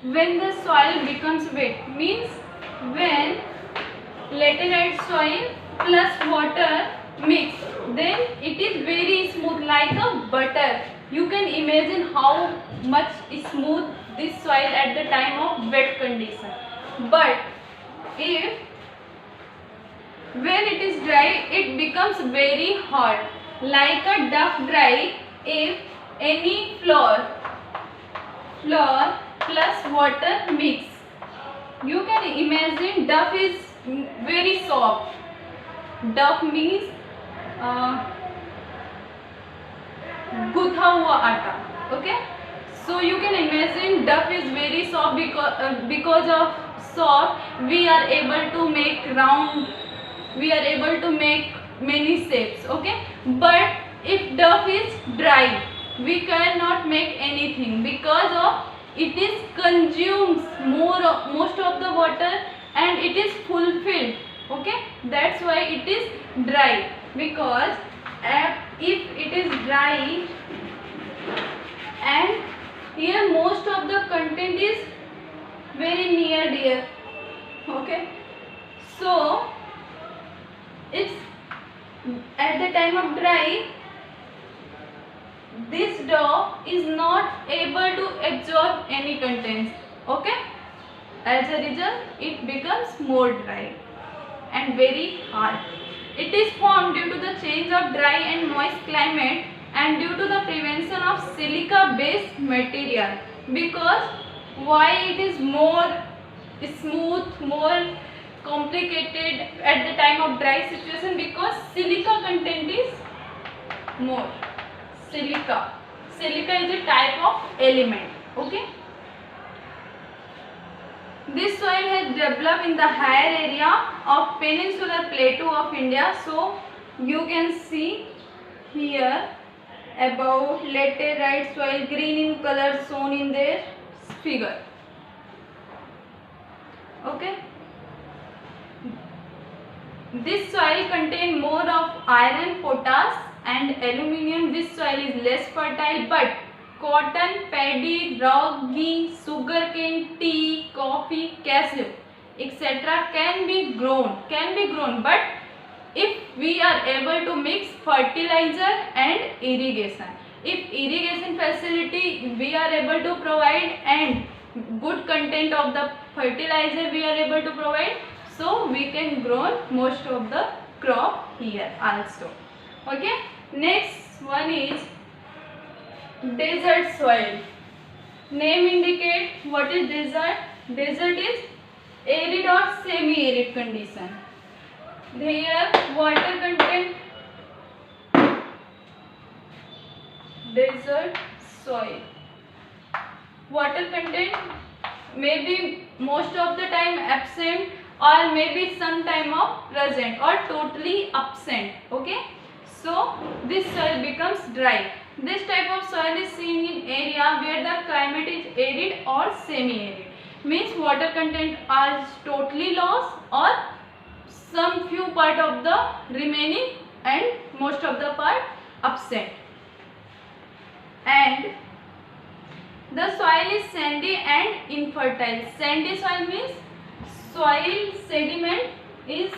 when the soil becomes wet, means when laterite soil plus water mix, then it is very smooth like a butter. You can imagine how much smooth this soil at the time of wet condition. But if when it is dry, it becomes very hard like a duff dry. If any flour plus water mix, you can imagine duff is very soft. Duff means gutha hua atta. Okay, so you can imagine duff is very soft because of soft we are able to make round, we are able to make many shapes. Okay, but if duff is dry, we cannot make anything because of it is consumes most of the water and it is fulfilled. Okay, that's why it is dry, because if it is dry and here most of the content is very near dear. Okay, so it's at the time of dry, this dough is not able to absorb any contents. Okay, as a result it becomes more dry and very hard. It is formed due to the change of dry and moist climate and due to the prevention of silica based material. Because why it is more smooth, more complicated at the time of dry situation? Because silica content is more. Silica is a type of element. Okay, this soil has developed in the higher area of peninsular plateau of India. So you can see here about laterite soil, green in color shown in their figure. Okay, this soil contains more of iron, potash and aluminium. This soil is less fertile, but cotton, paddy, ragi, sugarcane, tea, coffee, cashew, etc. can be grown. But if we are able to mix fertilizer and irrigation, if irrigation facility we are able to provide and good content of the fertilizer we are able to provide, so we can grow most of the crop here also. Okay, next one is desert soil. Name indicate what is desert. Desert is arid or semi-arid condition. Here water content, desert soil, water content may be most of the time absent or maybe some time of present or totally absent. Okay, so this soil becomes dry. This type of soil is seen in area where the climate is arid or semi-arid, means water content are totally lost or some few part of the remaining and most of the part absent. And the soil is sandy and infertile. Sandy soil means soil sediment is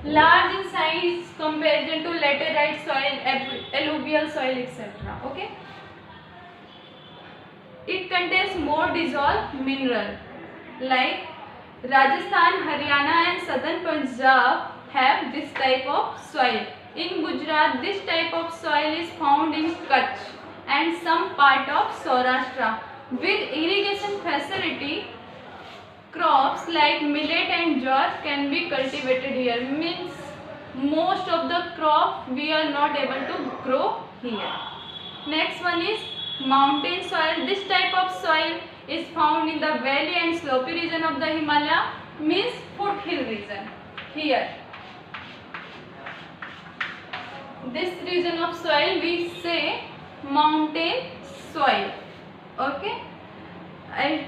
large in size comparison to laterite soil, alluvial soil, etc. Okay, it contains more dissolved mineral like Rajasthan, Haryana and southern Punjab have this type of soil. In Gujarat, this type of soil is found in Kutch and some part of Saurashtra. With irrigation facility, crops like millet and jowar can be cultivated here. Means most of the crop we are not able to grow here. Next one is mountain soil. This type of soil is found in the valley and slopey region of the Himalaya, means foothill region. Here, this region of soil we say mountain soil. Okay, and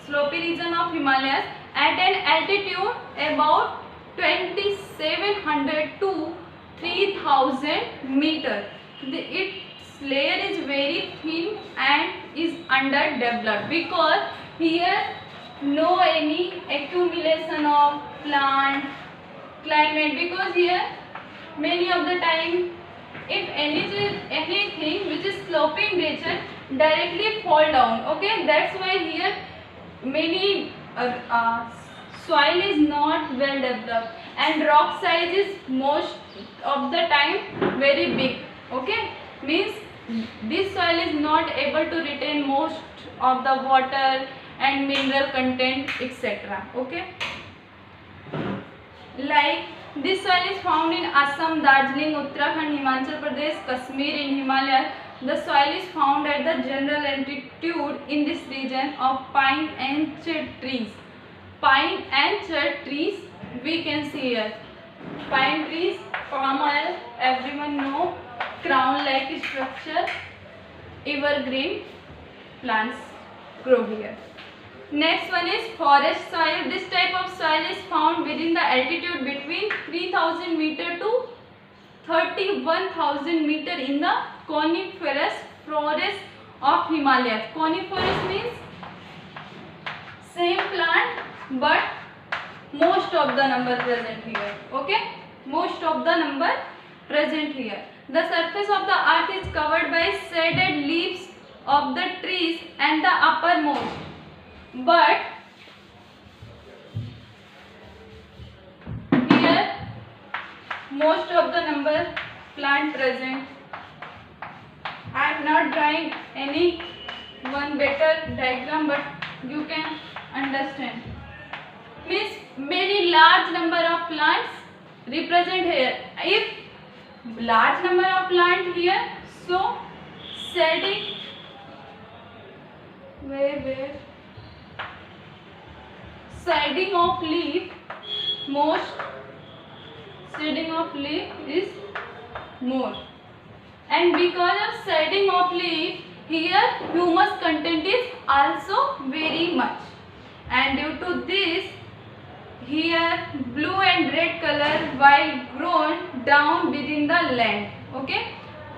slopey region of Himalayas at an altitude about 2700 to 3000 meter. Its layer is very thin and is underdeveloped because here no any accumulation of plant climate, because here many of the time if anything which is sloping region directly fall down. Okay, that's why here many soil is not well developed and rock size is most of the time very big. Okay, means this soil is not able to retain most of the water and mineral content, etc. Okay, like this soil is found in Assam, Darjeeling, Uttarakhand, Himachal Pradesh, Kashmir, in Himalaya. The soil is found at the general altitude in this region of pine and cedar trees. Pine and cedar trees we can see here. Pine trees, palm oil, everyone know, crown-like structure, evergreen plants grow here. Next one is forest soil. This type of soil is found within the altitude between 3000 meter to 31,000 meter in the coniferous forest of Himalayas. Coniferous means same plant but most of the number present here. Okay, most of the number present here. The surface of the earth is covered by shaded leaves of the trees and the uppermost, but here most of the number plant present. I am not drawing any one better diagram, but you can understand. Means many large number of plants represent here. If large number of plant here, so shading where shading of leaf, most shading of leaf is more, and because of shading of leaf here humus content is also very much, and due to this here blue and red color while grown down within the land. Okay,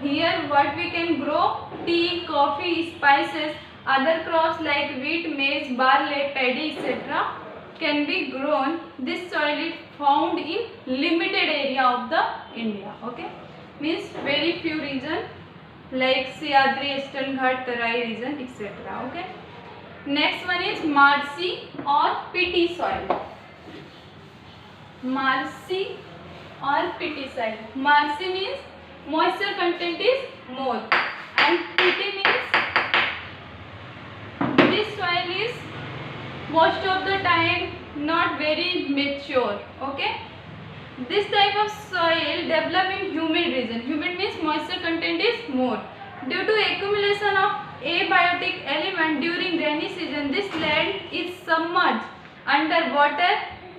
here what we can grow: tea, coffee, spices, other crops like wheat, maize, barley, paddy, etc. can be grown. This soil is found in limited area of the India. Okay, means very few region like Sahyadri, Eastern Ghat, Tarai region, etc. Okay, next one is marshy or peaty soil. Marshy or peaty soil. Marshy means moisture content is more, and peaty means this soil is most of the time not very mature. Okay, this type of soil develop in humid region. Humid means moisture content is more. Due to accumulation of abiotic element during rainy season, this land is submerged under water,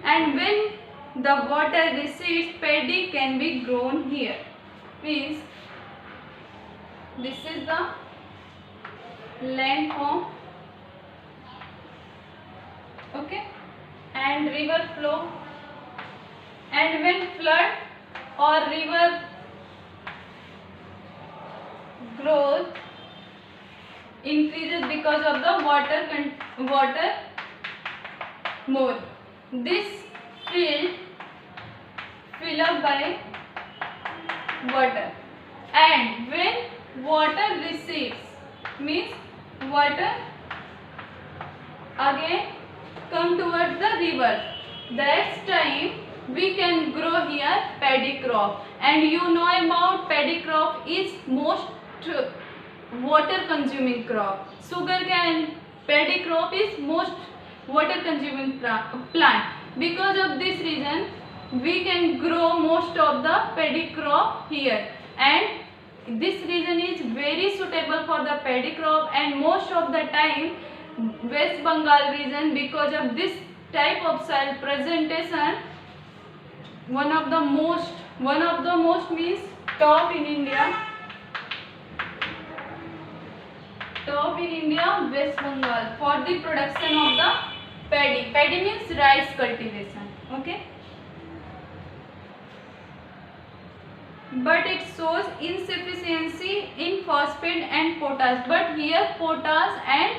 and when the water recedes, paddy can be grown here. Means this is the land form. Okay, and river flow, and when flood or river growth increases because of the water more, this field fill up by water, and when water recedes means water again come towards the river, that time we can grow here paddy crop. And you know about paddy crop is most water consuming crop. Sugarcane, paddy crop is most water consuming plant. Because of this reason we can grow most of the paddy crop here, and this region is very suitable for the paddy crop. And most of the time West Bengal region, because of this type of soil presentation, one of the most means top in India, West Bengal, for the production of the paddy. Paddy means rice cultivation. Okay, but it shows insufficiency in phosphate and potash, but here potash and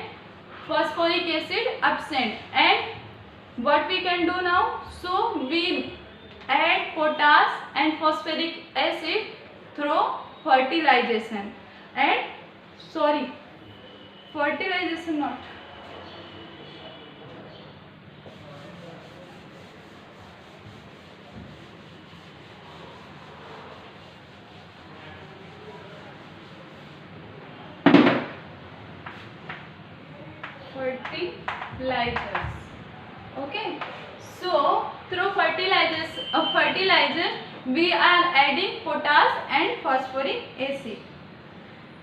phosphoric acid absent. And what we can do now, so we add potash and phosphoric acid through fertilization, and fertilization not fertilizers. Okay, so through fertilizer we are adding potash and phosphoric acid.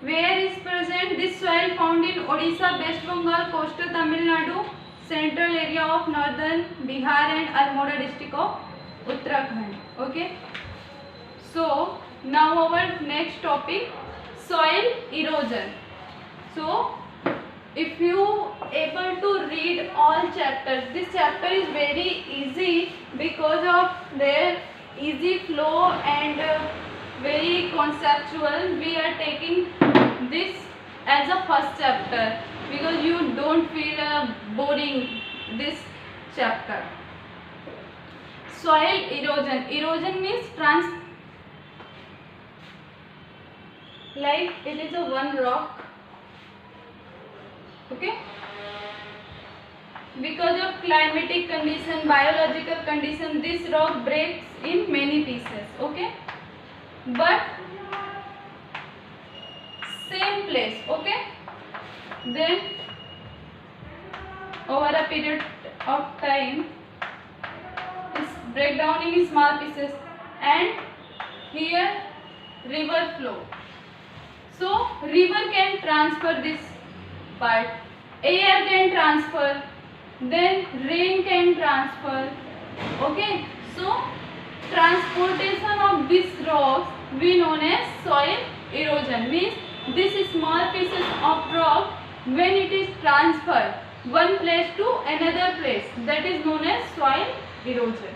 Where is present this soil? Found in Odisha, West Bengal, coastal Tamil Nadu, central area of northern Bihar and Almora district of Uttarakhand. Okay, so now our next topic, soil erosion. So if you able to read all chapters, this chapter is very easy because of their easy flow and very conceptual. We are taking this as a first chapter because you don't feel boring this chapter. Soil erosion. Erosion means like it is a one rock. Okay, because of climatic condition, biological condition, this rock breaks in many pieces. Okay, but same place. Okay, then over a period of time it break down in small pieces, and here river flow. So river can transfer this part, air can transfer, then rain can transfer. Okay, so transportation of these rocks we known as soil erosion. Means this small pieces of rock, when it is transferred one place to another place, that is known as soil erosion.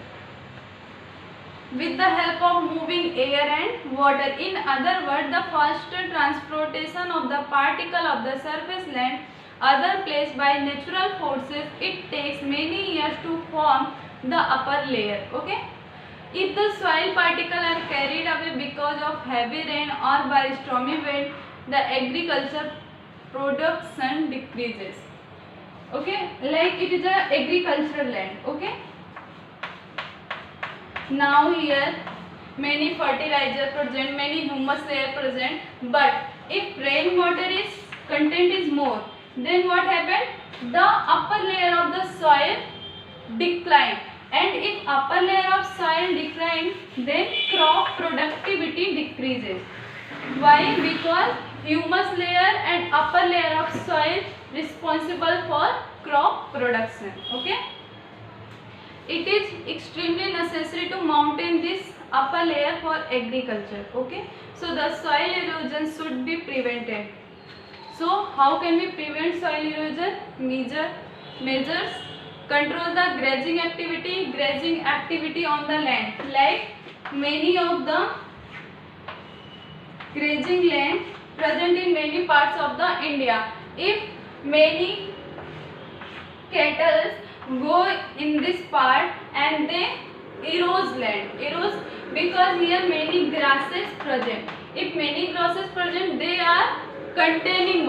With the help of moving air and water. In other words, the faster transportation of the particle of the surface land other place by natural forces, it takes many years to form the upper layer. Okay, if the soil particles are carried away because of heavy rain or by stormy wind, the agriculture production decreases. Okay, like it is a agricultural land. Okay, now here many fertilizer present, many humus layer present, but if rainwater is content is more, then what happened? The upper layer of the soil decline, and if upper layer of soil decline, then crop productivity decreases. Why? Because humus layer and upper layer of soil responsible for crop production. Okay, it is extremely necessary to maintain this upper layer for agriculture. Okay, so the soil erosion should be prevented. So how can we prevent soil erosion? Measures control the grazing activity on the land. Like many of the grazing land present in many parts of the India. If many cattle go in this part and they erode land, because here many grasses present. If many grasses present, they are containing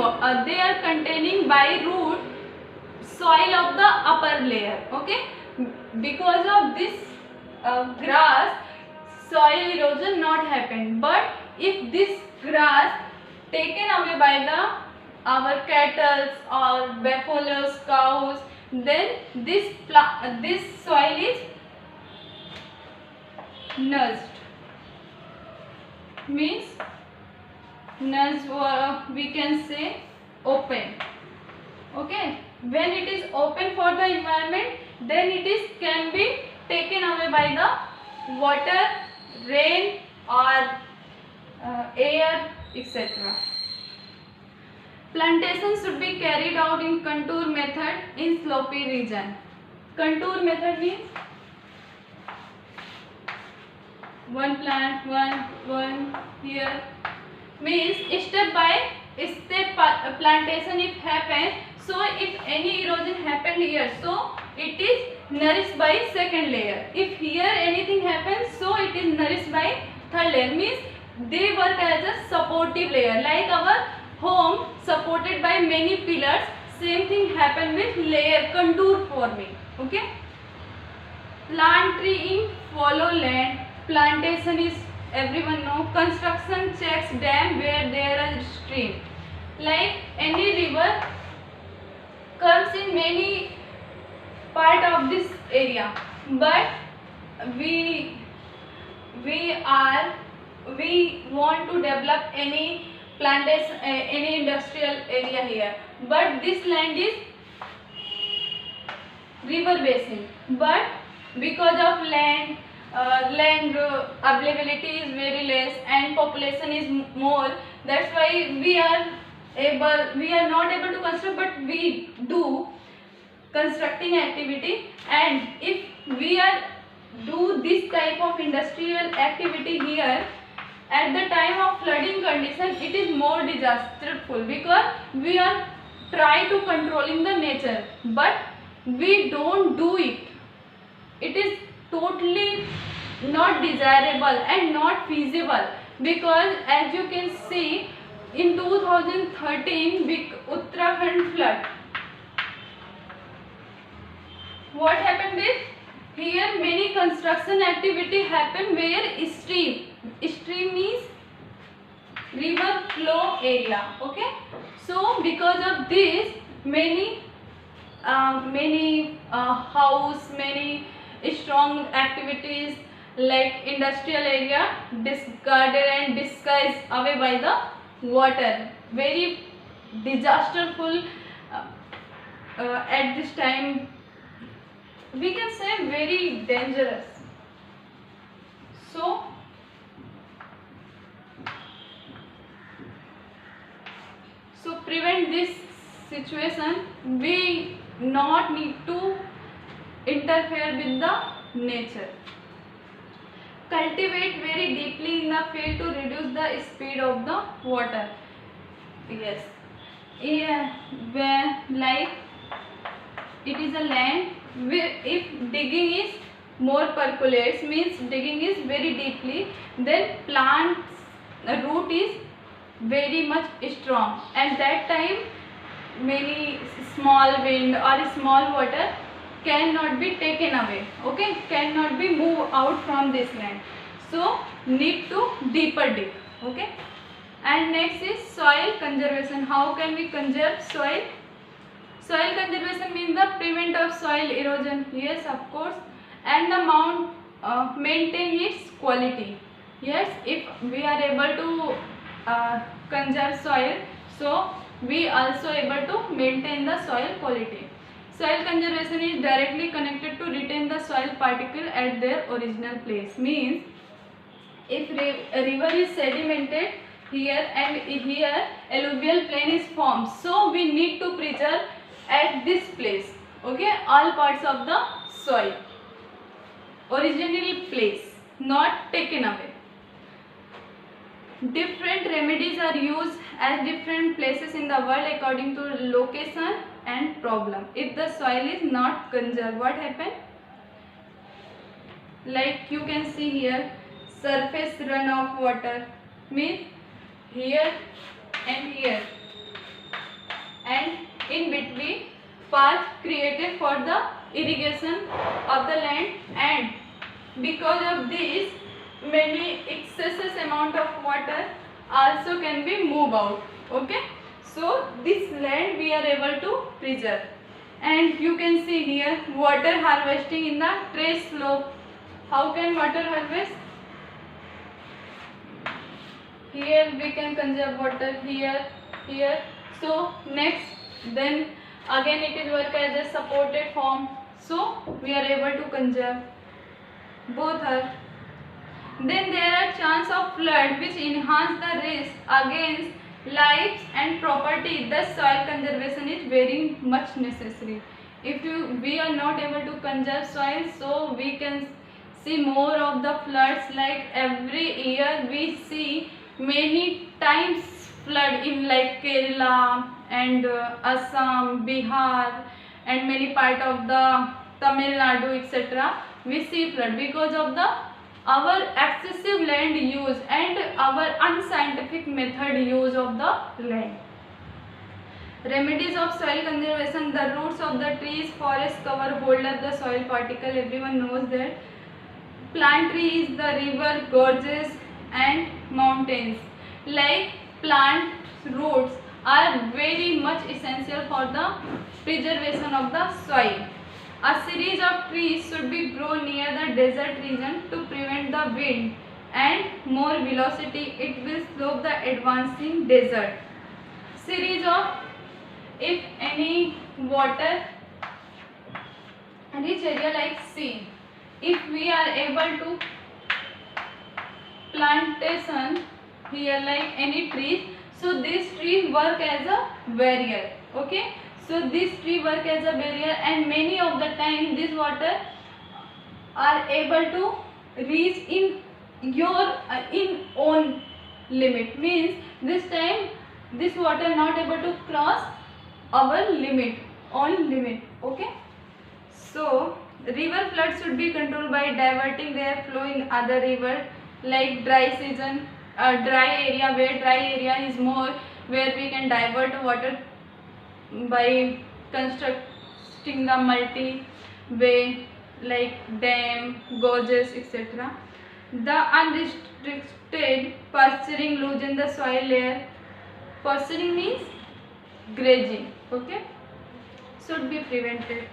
by root soil of the upper layer. Okay, because of this grass, soil erosion not happen. But if this grass taken away by the our cattle or buffaloes, cows, then this soil is nudged. Means nudge, we can say open. Okay, when it is open for the environment, then it is can be taken away by the water, rain or air, etc. Plantation should be carried out in contour method in slopy region. Contour method means one plant, one here. Means step by step plantation if happen. So if any erosion happened here, so it is nourished by second layer. If here anything happens, so it is nourished by third layer. Means they work as a supportive layer, like our home supported by many pillars. Same thing happen with layer contour forming. Okay. Plant tree in fallow land. Plantation is, everyone know, construction checks dam where there is stream. Like any river comes in many part of this area, but we want to develop any plantation, any industrial area here, but this land is river basin, but because of land availability is very less and population is more, that's why we are not able to construct, but we do constructing activity. And if we are do this type of industrial activity here, at the time of flooding condition it is more disasterful, because we are try to controlling the nature, but we don't do it. It is totally not desirable and not feasible, because as you can see in 2013 big Uttarakhand flood, what happened with here, many construction activity happen where stream means river flow area. Okay, so because of this many house, many strong activities like industrial area discarded and disguised away by the water. Very disasterful at this time, we can say very dangerous. So prevent this situation, we not need to interfere with the nature. Cultivate very deeply in the field to reduce the speed of the water. Yes, where like it is a land where if digging is more percolates, means digging is very deeply, then plant's root is very much strong, and that time many small wind or small water cannot be taken away. Okay, cannot be moved out from this land, so need to deeper dig. Okay, and next is soil conservation. How can we conserve soil? Soil conservation means the prevent of soil erosion. Yes, of course, and the maintain its quality. Yes, if we are able to conserve soil, so we also able to maintain the soil quality. Soil conservation is directly connected to retain the soil particle at their original place. Means if a river is sedimented here and here alluvial plain is formed, so we need to preserve at this place. Okay, all parts of the soil original place, not taken away. Different remedies are used at different places in the world according to location and problem. If the soil is not conserved, what happen? Like you can see here, surface runoff water, means here and here, and in between path created for the irrigation of the land, and because of this many excessive amount of water also can be moved out. Okay, so this land we are able to preserve. And you can see here water harvesting in the trace slope. How can water harvest? Here we can conserve water, here, here. So next, then again it is work as a supported form, so we are able to conserve. Both are. Then there are chance of flood which enhance the risk against lives and property. Thus soil conservation is very much necessary. If we are not able to conserve soil, so we can see more of the floods. Like every year we see many times flood in like Kerala and Assam, Bihar and many part of the Tamil Nadu, etc. We see flood because of the our excessive land use and our unscientific method use of the land. Remedies of soil conservation: the roots of the trees, forest cover hold up the soil particle. Everyone knows that. Plant trees, the river, gorges and mountains. Like plant roots are very much essential for the preservation of the soil. A series of trees should be grown near the desert region to prevent the wind and more velocity. It will slow the advancing desert. Series of, if any water rich area like sea, if we are able to plantation here like any trees, so this tree work as a barrier. Okay, so this tree work as a barrier, and many of the time this water are able to reach in your in own limit, means this time this water not able to cross our limit, own limit. Okay, so river floods should be controlled by diverting their flow in other river. Like dry season, dry area, where dry area is more, where we can divert water by constructing the multi way like dam, gorges, etc. The unrestricted pasturing loosen the soil layer. Pasturing means grazing. Okay, should be prevented.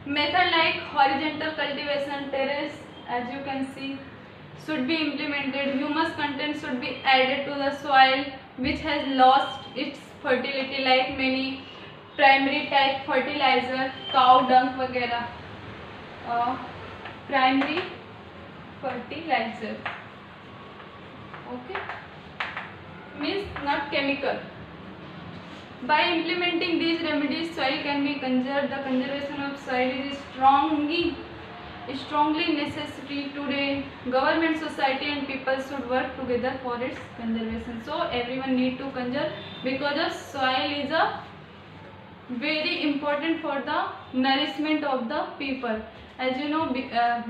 Method like horizontal cultivation, terrace, as you can see, should be implemented. Humus content should be added to the soil which has lost its fertility, like many primary type fertilizer, cow dung वगैरह, primary fertilizer. Okay, means not chemical. By implementing these remedies, soil can be conserved. The conservation of soil is strongly necessary today. Government, society and people should work together for its conservation. So everyone need to conserve, because of soil is a very important for the nourishment of the people. As you know,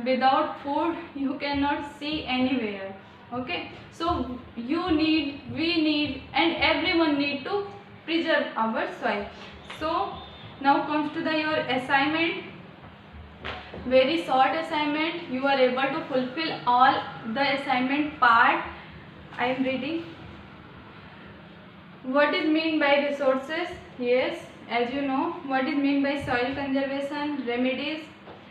without food you cannot see anywhere. Okay, so you need, we need, and everyone need to preserve our soil. So now comes to the your assignment. Very short assignment. You are able to fulfill all the assignment part. I am reading. What is mean by resources? Yes, as you know, what is mean by soil conservation? Remedies.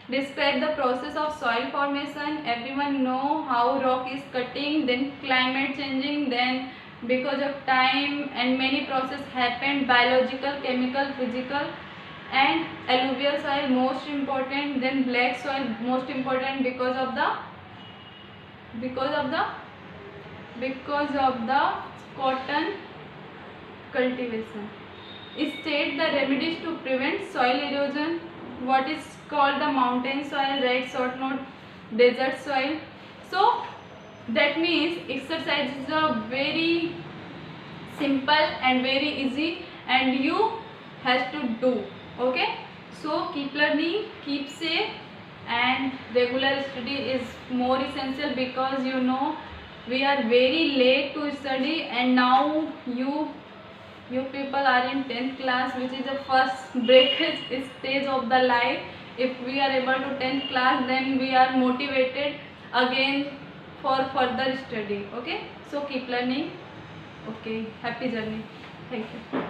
Describe the process of soil formation. Everyone know how rock is cutting, then climate changing, then because of time and many process happened, biological, chemical, physical, and alluvial soil most important, then black soil most important because of the cotton cultivation. State the remedies to prevent soil erosion. What is called the mountain soil, red short note, desert soil. So that means exercises are very simple and very easy, and you has to do. Okay, so keep learning, keep safe, and regular study is more essential, because you know we are very late to study, and now you people are in 10th class, which is the first breakage stage of the life. If we are able to 10th class, then we are motivated again for further study. Okay, so keep learning. Okay, happy journey. Thank you.